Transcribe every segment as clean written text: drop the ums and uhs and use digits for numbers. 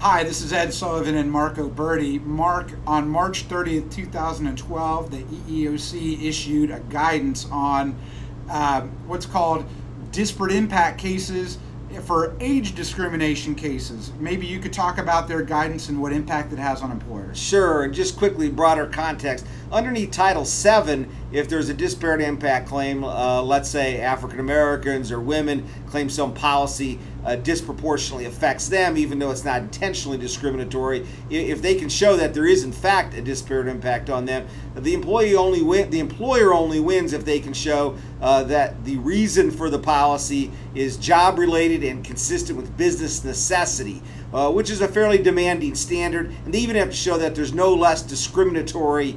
Hi, this is Ed Sullivan and Marco Berti. Mark, on March 30th, 2012, the EEOC issued a guidance on what's called disparate impact cases for age discrimination cases. Maybe you could talk about their guidance and what impact it has on employers. Sure, and just quickly, broader context. Underneath Title VII, if there's a disparate impact claim, let's say African Americans or women claim some policy disproportionately affects them, even though it's not intentionally discriminatory, if they can show that there is in fact a disparate impact on them, the employer only wins if they can show that the reason for the policy is job related and consistent with business necessity, which is a fairly demanding standard, and they even have to show that there's no less discriminatory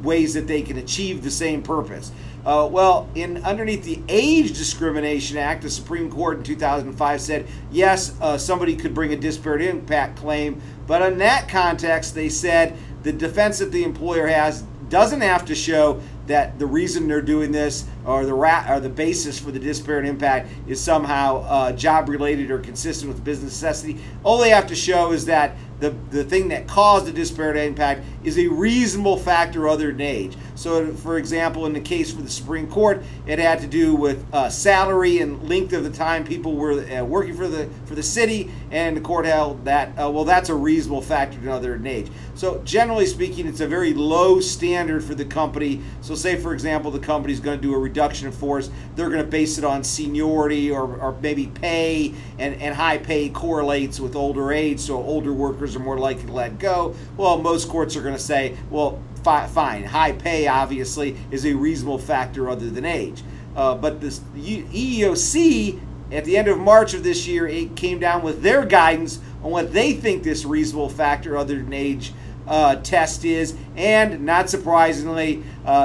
ways that they can achieve the same purpose. Well, underneath the Age Discrimination Act, the Supreme Court in 2005 said, yes, somebody could bring a disparate impact claim, but in that context, they said the defense that the employer has doesn't have to show that the reason they're doing this or the basis for the disparate impact is somehow job-related or consistent with business necessity. All they have to show is that the thing that caused the disparate impact is a reasonable factor other than age. So, for example, in the case for the Supreme Court, it had to do with salary and length of the time people were working for the city, and the court held that, well, that's a reasonable factor other than age. So, generally speaking, it's a very low standard for the company. So, say, for example, the company's going to do a reduction in force. They're going to base it on seniority or maybe pay, and high pay correlates with older age, so older workers are more likely to let go. Well, most courts are going to say, well, fine, high pay obviously is a reasonable factor other than age. But this EEOC, at the end of March of this year, it came down with their guidance on what they think this reasonable factor other than age test is, and not surprisingly,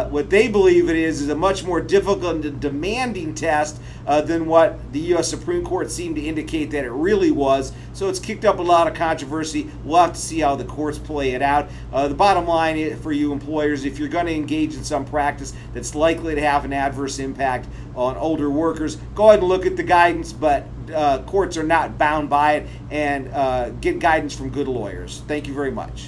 what they believe it is a much more difficult and demanding test than what the U.S. Supreme Court seemed to indicate that it really was. So it's kicked up a lot of controversy. We'll have to see how the courts play it out. The bottom line for you employers, if you're going to engage in some practice that's likely to have an adverse impact on older workers, go ahead and look at the guidance, but courts are not bound by it, and get guidance from good lawyers. Thank you very much.